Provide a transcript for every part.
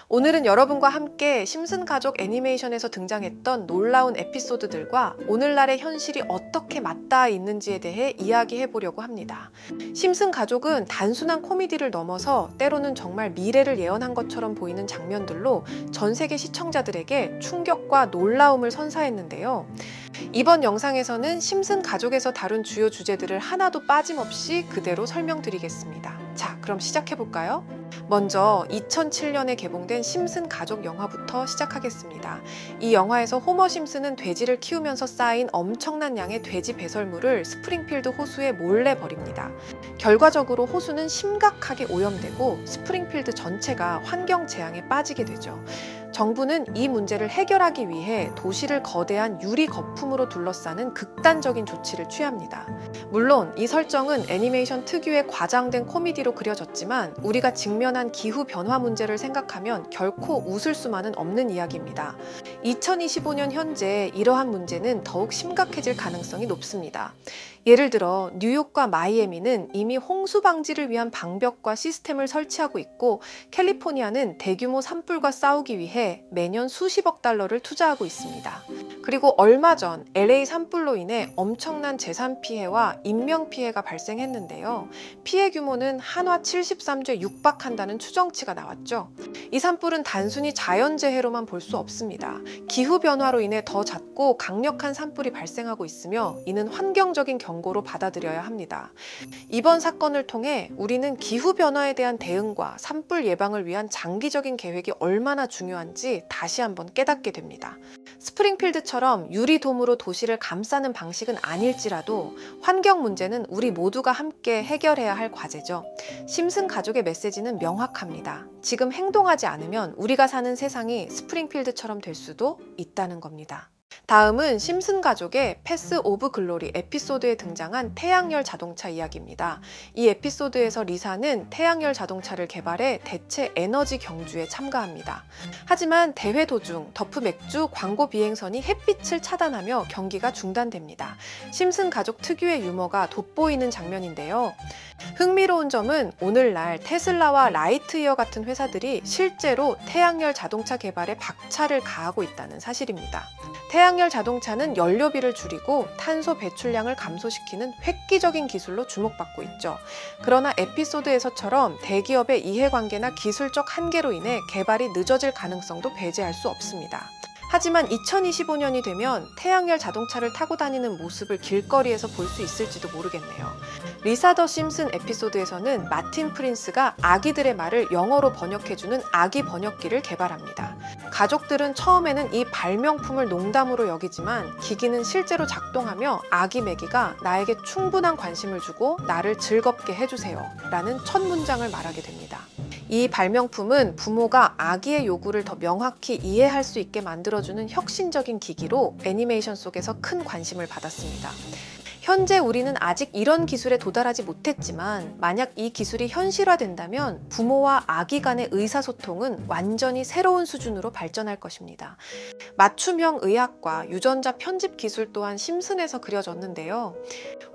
오늘은 여러분과 함께 심슨 가족 애니메이션에서 등장했던 놀라운 에피소드들과 오늘날의 현실이 어떻게 맞닿아 있는지에 대해 이야기해 보려고 합니다. 심슨 가족은 단순한 코미디를 넘어서 때로는 정말 미래를 예언한 것처럼 보이는 장면들로 전 세계 시청자들에게 충격과 놀라움을 선사했는데요. 이번 영상에서는 심슨 가족에서 다룬 주요 주제들을 하나도 빠짐없이 그대로 설명드리겠습니다. 자, 그럼 시작해볼까요? 먼저 2007년에 개봉된 심슨 가족 영화부터 시작하겠습니다. 이 영화에서 호머 심슨은 돼지를 키우면서 쌓인 엄청난 양의 돼지 배설물을 스프링필드 호수에 몰래 버립니다. 결과적으로 호수는 심각하게 오염되고 스프링필드 전체가 환경 재앙에 빠지게 되죠. 정부는 이 문제를 해결하기 위해 도시를 거대한 유리 거품으로 둘러싸는 극단적인 조치를 취합니다. 물론 이 설정은 애니메이션 특유의 과장된 코미디로 그려졌지만 우리가 직면한 기후 변화 문제를 생각하면 결코 웃을 수만은 없는 이야기입니다. 2025년 현재 이러한 문제는 더욱 심각해질 가능성이 높습니다. 예를 들어 뉴욕과 마이애미는 이미 홍수 방지를 위한 방벽과 시스템을 설치하고 있고 캘리포니아는 대규모 산불과 싸우기 위해 매년 수십억 달러를 투자하고 있습니다. 그리고 얼마 전 LA 산불로 인해 엄청난 재산 피해와 인명 피해가 발생했는데요. 피해 규모는 한화 73조에 육박한다는 추정치가 나왔죠. 이 산불은 단순히 자연재해로만 볼 수 없습니다. 기후변화로 인해 더 잦고 강력한 산불이 발생하고 있으며 이는 환경적인 경고로 받아들여야 합니다. 이번 사건을 통해 우리는 기후변화에 대한 대응과 산불 예방을 위한 장기적인 계획이 얼마나 중요한지 다시 한번 깨닫게 됩니다. 스프링필드처럼 유리돔으로 도시를 감싸는 방식은 아닐지라도 환경 문제는 우리 모두가 함께 해결해야 할 과제죠. 심슨 가족의 메시지는 명확합니다. 지금 행동하지 않으면 우리가 사는 세상이 스프링필드처럼 될 수도 있다는 겁니다. 다음은 심슨 가족의 패스 오브 글로리 에피소드에 등장한 태양열 자동차 이야기입니다. 이 에피소드에서 리사는 태양열 자동차를 개발해 대체 에너지 경주에 참가합니다. 하지만 대회 도중 더프 맥주 광고 비행선이 햇빛을 차단하며 경기가 중단됩니다. 심슨 가족 특유의 유머가 돋보이는 장면인데요. 흥미로운 점은 오늘날 테슬라와 라이트이어 같은 회사들이 실제로 태양열 자동차 개발에 박차를 가하고 있다는 사실입니다. 태양열 자동차는 연료비를 줄이고 탄소 배출량을 감소시키는 획기적인 기술로 주목받고 있죠. 그러나 에피소드에서처럼 대기업의 이해관계나 기술적 한계로 인해 개발이 늦어질 가능성도 배제할 수 없습니다. 하지만 2025년이 되면 태양열 자동차를 타고 다니는 모습을 길거리에서 볼 수 있을지도 모르겠네요. 리사 더 심슨 에피소드에서는 마틴 프린스가 아기들의 말을 영어로 번역해주는 아기 번역기를 개발합니다. 가족들은 처음에는 이 발명품을 농담으로 여기지만 기기는 실제로 작동하며 아기 매기가 나에게 충분한 관심을 주고 나를 즐겁게 해주세요 라는 첫 문장을 말하게 됩니다. 이 발명품은 부모가 아기의 요구를 더 명확히 이해할 수 있게 만들어주는 혁신적인 기기로 애니메이션 속에서 큰 관심을 받았습니다. 현재 우리는 아직 이런 기술에 도달하지 못했지만 만약 이 기술이 현실화된다면 부모와 아기 간의 의사소통은 완전히 새로운 수준으로 발전할 것입니다. 맞춤형 의학과 유전자 편집 기술 또한 심슨에서 그려졌는데요.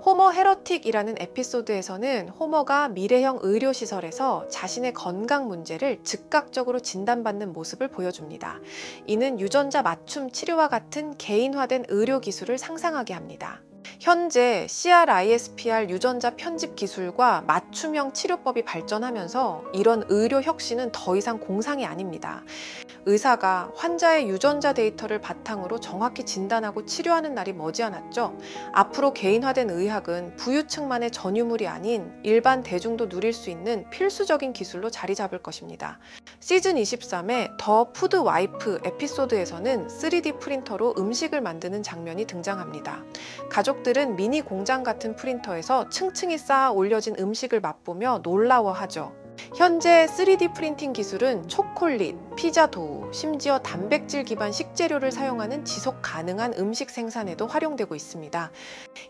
호머 헤러틱이라는 에피소드에서는 호머가 미래형 의료시설에서 자신의 건강 문제를 즉각적으로 진단받는 모습을 보여줍니다. 이는 유전자 맞춤 치료와 같은 개인화된 의료 기술을 상상하게 합니다. 현재 CRISPR 유전자 편집 기술과 맞춤형 치료법이 발전하면서 이런 의료 혁신은 더 이상 공상이 아닙니다. 의사가 환자의 유전자 데이터를 바탕으로 정확히 진단하고 치료하는 날이 머지않았죠. 앞으로 개인화된 의학은 부유층만의 전유물이 아닌 일반 대중도 누릴 수 있는 필수적인 기술로 자리 잡을 것입니다. 시즌 23의 더 푸드 와이프 에피소드에서는 3D 프린터로 음식을 만드는 장면이 등장합니다. 가족들은 미니 공장 같은 프린터에서 층층이 쌓아 올려진 음식을 맛보며 놀라워하죠. 현재 3D 프린팅 기술은 초콜릿, 피자 도우, 심지어 단백질 기반 식재료를 사용하는 지속 가능한 음식 생산에도 활용되고 있습니다.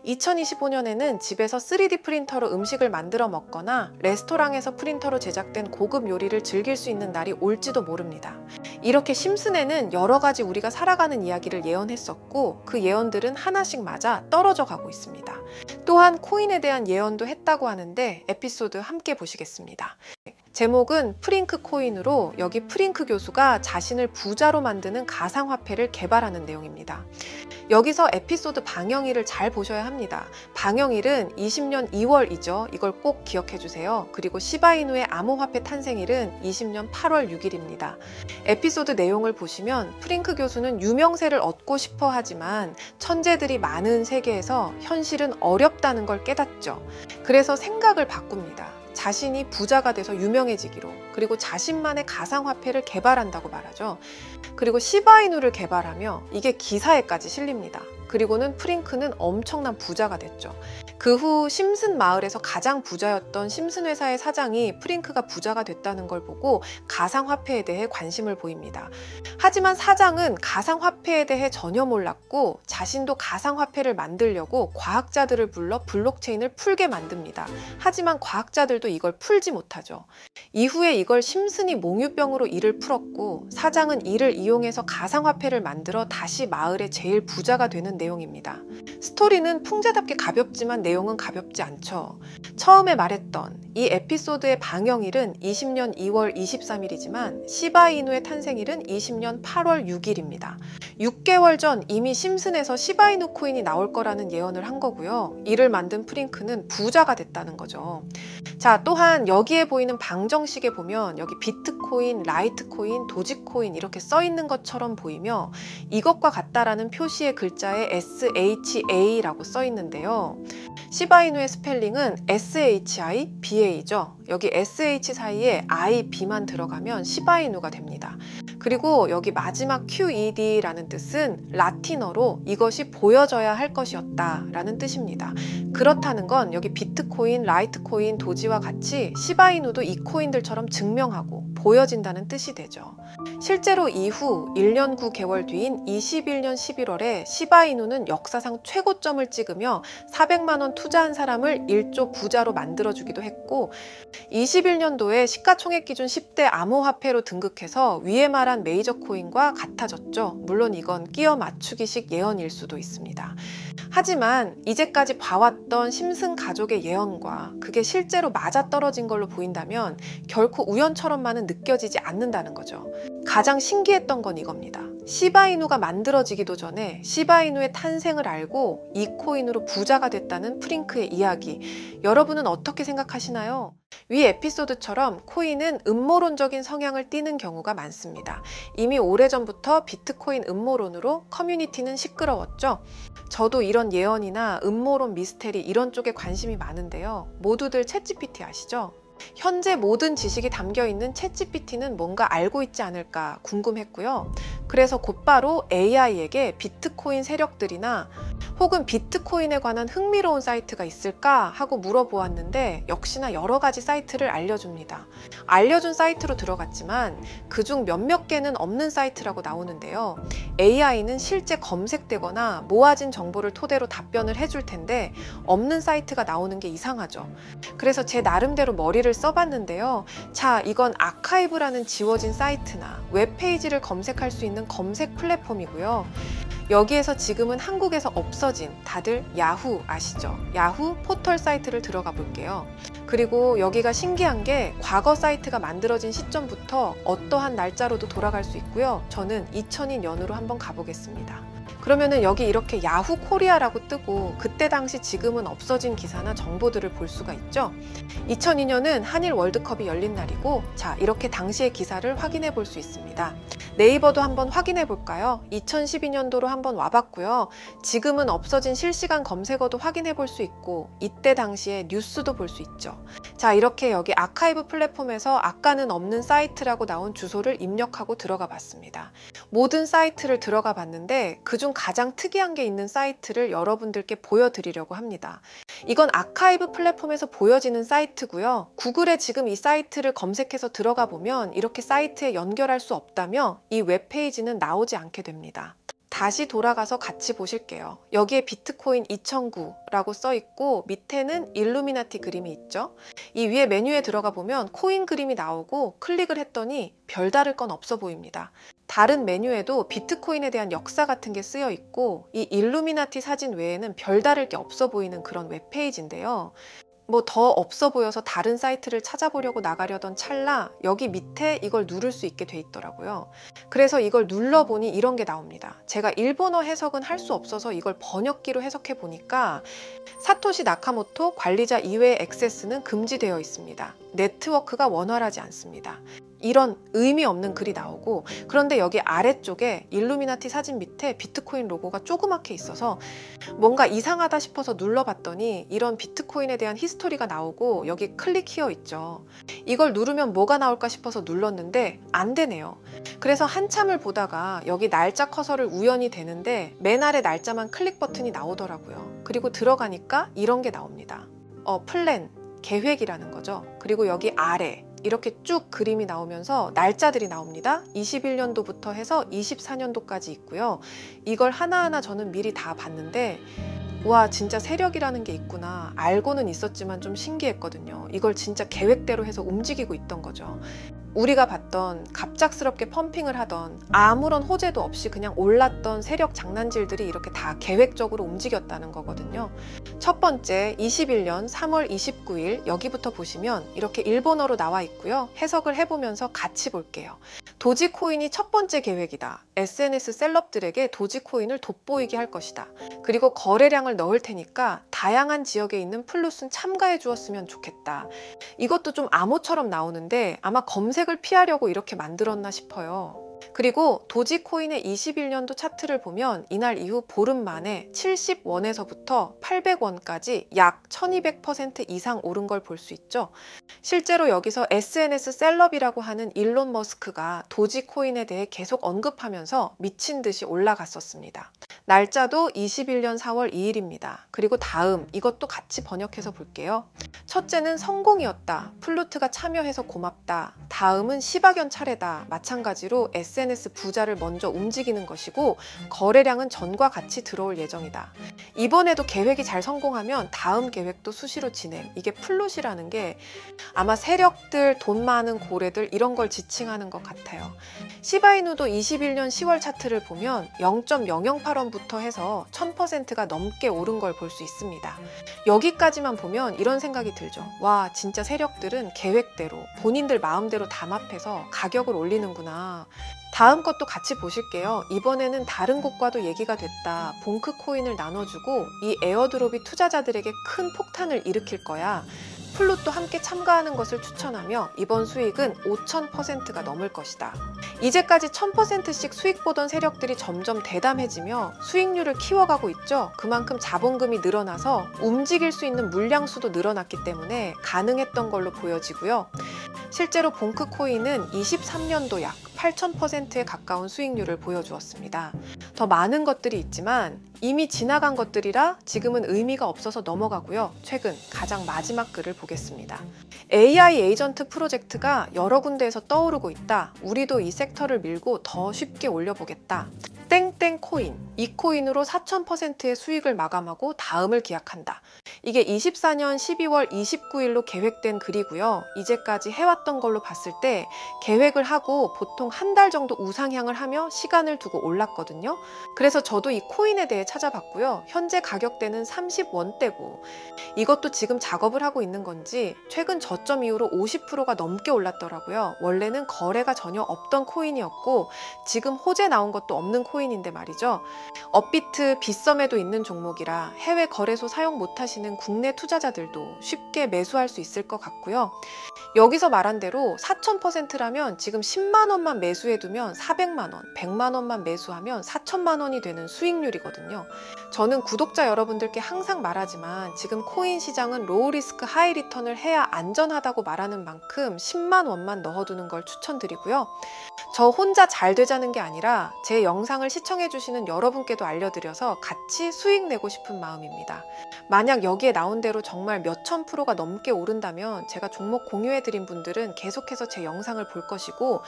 2025년에는 집에서 3D 프린터로 음식을 만들어 먹거나 레스토랑에서 프린터로 제작된 고급 요리를 즐길 수 있는 날이 올지도 모릅니다. 이렇게 심슨에는 여러 가지 우리가 살아가는 이야기를 예언했었고 그 예언들은 하나씩 맞아 떨어져 가고 있습니다. 또한 코인에 대한 예언도 했다고 하는데 에피소드 함께 보시겠습니다. 제목은 프링크 코인으로 여기 프링크 교수가 자신을 부자로 만드는 가상화폐를 개발하는 내용입니다. 여기서 에피소드 방영일을 잘 보셔야 합니다. 방영일은 20년 2월이죠. 이걸 꼭 기억해 주세요. 그리고 시바이누의 암호화폐 탄생일은 20년 8월 6일입니다. 에피소드 내용을 보시면 프링크 교수는 유명세를 얻고 싶어 하지만 천재들이 많은 세계에서 현실은 어렵다는 걸 깨닫죠. 그래서 생각을 바꿉니다. 자신이 부자가 돼서 유명해지기로, 그리고 자신만의 가상화폐를 개발한다고 말하죠. 그리고 시바이누를 개발하며 이게 기사에까지 실립니다. 그리고는 프링크는 엄청난 부자가 됐죠. 그 후 심슨 마을에서 가장 부자였던 심슨 회사의 사장이 프링크가 부자가 됐다는 걸 보고 가상화폐에 대해 관심을 보입니다. 하지만 사장은 가상화폐에 대해 전혀 몰랐고 자신도 가상화폐를 만들려고 과학자들을 불러 블록체인을 풀게 만듭니다. 하지만 과학자들도 이걸 풀지 못하죠. 이후에 이걸 심슨이 몽유병으로 이를 풀었고 사장은 이를 이용해서 가상화폐를 만들어 다시 마을의 제일 부자가 되는 내용입니다. 스토리는 풍자답게 가볍지만 내용은 가볍지 않죠. 처음에 말했던 이 에피소드의 방영일은 20년 2월 23일이지만 시바이누의 탄생일은 20년 8월 6일입니다. 6개월 전 이미 심슨에서 시바이누 코인이 나올 거라는 예언을 한 거고요. 이를 만든 프링크는 부자가 됐다는 거죠. 자, 또한 여기에 보이는 방정식에 보면 여기 비트코인, 라이트코인, 도지코인 이렇게 써 있는 것처럼 보이며 이것과 같다라는 표시의 글자에 SHA라고 써 있는데요. 시바이누의 스펠링은 SHI, BA죠. 여기 SH 사이에 I, B만 들어가면 시바이누가 됩니다. 그리고 여기 마지막 QED라는 뜻은 라틴어로 이것이 보여져야 할 것이었다 라는 뜻입니다. 그렇다는 건 여기 비트코인, 라이트코인, 도지와 같이 시바이누도 이 코인들처럼 증명하고 보여진다는 뜻이 되죠. 실제로 이후 1년 9개월 뒤인 21년 11월에 시바이누는 역사상 최고점을 찍으며 400만 원 투자한 사람을 1조 부자로 만들어주기도 했고 21년도에 시가총액 기준 10대 암호화폐로 등극해서 위에 말한 메이저 코인과 같아졌죠. 물론 이건 끼워 맞추기식 예언일 수도 있습니다. 하지만 이제까지 봐왔던 심슨 가족의 예언과 그게 실제로 맞아떨어진 걸로 보인다면 결코 우연처럼만은 느껴지지 않는다는 거죠. 가장 신기했던 건 이겁니다. 시바이누가 만들어지기도 전에 시바이누의 탄생을 알고 이 코인으로 부자가 됐다는 프링크의 이야기. 여러분은 어떻게 생각하시나요? 위 에피소드처럼 코인은 음모론적인 성향을 띠는 경우가 많습니다. 이미 오래전부터 비트코인 음모론으로 커뮤니티는 시끄러웠죠. 저도 이런 예언이나 음모론 미스테리 이런 쪽에 관심이 많은데요. 모두들 챗GPT 아시죠? 현재 모든 지식이 담겨있는 챗GPT는 뭔가 알고 있지 않을까 궁금했고요. 그래서 곧바로 AI에게 비트코인 세력들이나 혹은 비트코인에 관한 흥미로운 사이트가 있을까 하고 물어보았는데 역시나 여러 가지 사이트를 알려줍니다. 알려준 사이트로 들어갔지만 그중 몇몇 개는 없는 사이트라고 나오는데요. AI는 실제 검색되거나 모아진 정보를 토대로 답변을 해줄 텐데 없는 사이트가 나오는 게 이상하죠. 그래서 제 나름대로 머리를 써봤는데요. 자, 이건 아카이브라는 지워진 사이트나 웹페이지를 검색할 수 있는 검색 플랫폼이고요. 여기에서 지금은 한국에서 없어진 다들 야후 아시죠? 야후 포털 사이트를 들어가 볼게요. 그리고 여기가 신기한 게 과거 사이트가 만들어진 시점부터 어떠한 날짜로도 돌아갈 수 있고요. 저는 2002년으로 한번 가보겠습니다. 그러면은 여기 이렇게 야후 코리아라고 뜨고 그때 당시 지금은 없어진 기사나 정보들을 볼 수가 있죠. 2002년은 한일 월드컵이 열린 날이고 자, 이렇게 당시의 기사를 확인해 볼 수 있습니다. 네이버도 한번 확인해 볼까요? 2012년도로 한번 와봤고요. 지금은 없어진 실시간 검색어도 확인해 볼 수 있고 이때 당시의 뉴스도 볼 수 있죠. 자, 이렇게 여기 아카이브 플랫폼에서 아까는 없는 사이트라고 나온 주소를 입력하고 들어가 봤습니다. 모든 사이트를 들어가 봤는데 그중 가장 특이한 게 있는 사이트를 여러분들께 보여드리려고 합니다. 이건 아카이브 플랫폼에서 보여지는 사이트고요. 구글에 지금 이 사이트를 검색해서 들어가 보면 이렇게 사이트에 연결할 수 없다며 이 웹페이지는 나오지 않게 됩니다. 다시 돌아가서 같이 보실게요. 여기에 비트코인 2009라고 써 있고 밑에는 일루미나티 그림이 있죠. 이 위에 메뉴에 들어가 보면 코인 그림이 나오고 클릭을 했더니 별다를 건 없어 보입니다. 다른 메뉴에도 비트코인에 대한 역사 같은 게 쓰여 있고 이 일루미나티 사진 외에는 별다를 게 없어 보이는 그런 웹페이지인데요. 뭐 더 없어 보여서 다른 사이트를 찾아보려고 나가려던 찰나 여기 밑에 이걸 누를 수 있게 돼 있더라고요. 그래서 이걸 눌러보니 이런 게 나옵니다. 제가 일본어 해석은 할 수 없어서 이걸 번역기로 해석해 보니까 사토시 나카모토 관리자 이외의 액세스는 금지되어 있습니다. 네트워크가 원활하지 않습니다. 이런 의미 없는 글이 나오고, 그런데 여기 아래쪽에 일루미나티 사진 밑에 비트코인 로고가 조그맣게 있어서 뭔가 이상하다 싶어서 눌러봤더니 이런 비트코인에 대한 히스토리가 나오고 여기 클릭 히어 있죠. 이걸 누르면 뭐가 나올까 싶어서 눌렀는데 안 되네요. 그래서 한참을 보다가 여기 날짜 커서를 우연히 대는데 맨 아래 날짜만 클릭 버튼이 나오더라고요. 그리고 들어가니까 이런 게 나옵니다. 플랜, 계획이라는 거죠. 그리고 여기 아래 이렇게 쭉 그림이 나오면서 날짜들이 나옵니다. 21년도부터 해서 24년도까지 있고요. 이걸 하나하나 저는 미리 다 봤는데 와, 진짜 세력이라는 게 있구나. 알고는 있었지만 좀 신기했거든요. 이걸 진짜 계획대로 해서 움직이고 있던 거죠. 우리가 봤던 갑작스럽게 펌핑을 하던 아무런 호재도 없이 그냥 올랐던 세력 장난질들이 이렇게 다 계획적으로 움직였다는 거거든요. 첫 번째 21년 3월 29일 여기부터 보시면 이렇게 일본어로 나와 있고요. 해석을 해보면서 같이 볼게요. 도지코인이 첫 번째 계획이다. SNS 셀럽들에게 도지코인을 돋보이게 할 것이다. 그리고 거래량을 넣을 테니까 다양한 지역에 있는 플룻은 참가해 주었으면 좋겠다. 이것도 좀 암호처럼 나오는데 아마 검색을 피하려고 이렇게 만들었나 싶어요. 그리고 도지코인의 21년도 차트를 보면 이날 이후 보름 만에 70원에서부터 800원까지 약 1200% 이상 오른 걸 볼 수 있죠. 실제로 여기서 SNS 셀럽이라고 하는 일론 머스크가 도지코인에 대해 계속 언급하면서 미친 듯이 올라갔었습니다. 날짜도 21년 4월 2일입니다. 그리고 다음 이것도 같이 번역해서 볼게요. 첫째는 성공이었다. 플루트가 참여해서 고맙다. 다음은 시바견 차례다. 마찬가지로 SNS 부자를 먼저 움직이는 것이고 거래량은 전과 같이 들어올 예정이다. 이번에도 계획이 잘 성공하면 다음 계획도 수시로 진행. 이게 플룻이라는 게 아마 세력들, 돈 많은 고래들 이런 걸 지칭하는 것 같아요. 시바이누도 21년 10월 차트를 보면 0.008원부터 해서 1000%가 넘게 오른 걸 볼 수 있습니다. 여기까지만 보면 이런 생각이 들죠. 와, 진짜 세력들은 계획대로 본인들 마음대로 담합해서 가격을 올리는구나. 다음 것도 같이 보실게요. 이번에는 다른 곳과도 얘기가 됐다. 봉크 코인을 나눠주고 이 에어드롭이 투자자들에게 큰 폭탄을 일으킬 거야. 플룻도 함께 참가하는 것을 추천하며 이번 수익은 5000%가 넘을 것이다. 이제까지 1000%씩 수익 보던 세력들이 점점 대담해지며 수익률을 키워가고 있죠. 그만큼 자본금이 늘어나서 움직일 수 있는 물량수도 늘어났기 때문에 가능했던 걸로 보여지고요. 실제로 봉크 코인은 23년도 약 8000%에 가까운 수익률을 보여주었습니다. 더 많은 것들이 있지만 이미 지나간 것들이라 지금은 의미가 없어서 넘어가고요. 최근 가장 마지막 글을 보겠습니다. AI 에이전트 프로젝트가 여러 군데에서 떠오르고 있다. 우리도 이 섹터를 밀고 더 쉽게 올려보겠다. 땡땡 코인, 이 코인으로 4000%의 수익을 마감하고 다음을 기약한다. 이게 24년 12월 29일로 계획된 글이고요. 이제까지 해왔던 걸로 봤을 때 계획을 하고 보통 한 달 정도 우상향을 하며 시간을 두고 올랐거든요. 그래서 저도 이 코인에 대해 찾아봤고요. 현재 가격대는 30원대고 이것도 지금 작업을 하고 있는 건지 최근 저점 이후로 50%가 넘게 올랐더라고요. 원래는 거래가 전혀 없던 코인이었고 지금 호재 나온 것도 없는 코인인데 말이죠. 업비트, 빗썸에도 있는 종목이라 해외 거래소 사용 못하시는 국내 투자자들도 쉽게 매수할 수 있을 것 같고요. 여기서 말한 대로 4000%라면 지금 10만 원만 매수해두면 400만 원, 100만 원만 매수하면 4천만 원이 되는 수익률이거든요. 저는 구독자 여러분들께 항상 말하지만 지금 코인 시장은 로우 리스크 하이 리턴을 해야 안전하다고 말하는 만큼 10만 원만 넣어두는 걸 추천드리고요. 저 혼자 잘 되자는 게 아니라 제 영상을 시청해주시는 여러분께도 알려드려서 같이 수익 내고 싶은 마음입니다. 만약 여기에 나온 대로 정말 몇천 프로가 넘게 오른다면 제가 종목 공유해 추천해드린 분들은 계속해서 제 영상을 볼 것이고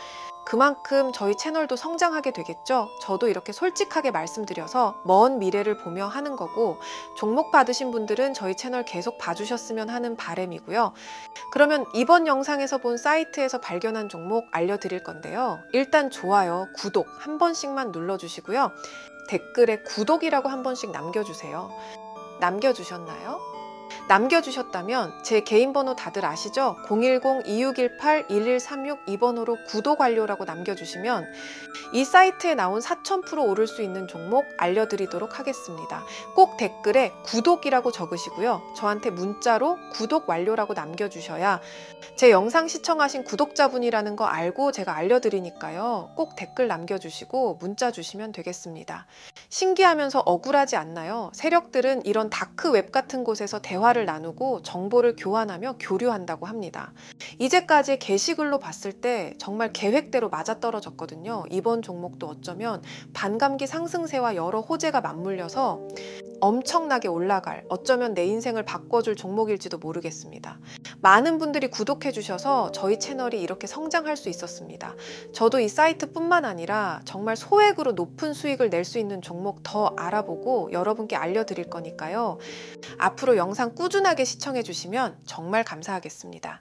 그만큼 저희 채널도 성장하게 되겠죠. 저도 이렇게 솔직하게 말씀드려서 먼 미래를 보며 하는 거고 종목 받으신 분들은 저희 채널 계속 봐주셨으면 하는 바람이고요. 그러면 이번 영상에서 본 사이트에서 발견한 종목 알려드릴 건데요. 일단 좋아요, 구독 한 번씩만 눌러주시고요. 댓글에 구독이라고 한 번씩 남겨주세요. 남겨주셨나요? 남겨주셨다면 제 개인 번호 다들 아시죠? 010-2618-1136 이번호로 구독 완료라고 남겨주시면 이 사이트에 나온 4000% 오를 수 있는 종목 알려드리도록 하겠습니다. 꼭 댓글에 구독이라고 적으시고요. 저한테 문자로 구독 완료라고 남겨주셔야 제 영상 시청하신 구독자분이라는 거 알고 제가 알려드리니까요. 꼭 댓글 남겨주시고 문자 주시면 되겠습니다. 신기하면서 억울하지 않나요? 세력들은 이런 다크웹 같은 곳에서 대화를 나누고 정보를 교환하며 교류한다고 합니다. 이제까지 게시글로 봤을 때 정말 계획대로 맞아떨어졌거든요. 이번 종목도 어쩌면 반감기 상승세와 여러 호재가 맞물려서 엄청나게 올라갈, 어쩌면 내 인생을 바꿔줄 종목일지도 모르겠습니다. 많은 분들이 구독해 주셔서 저희 채널이 이렇게 성장할 수 있었습니다. 저도 이 사이트뿐만 아니라 정말 소액으로 높은 수익을 낼 수 있는 종목 더 알아보고 여러분께 알려드릴 거니까요. 앞으로 영상 꾸준하게 시청해 주시면 정말 감사하겠습니다.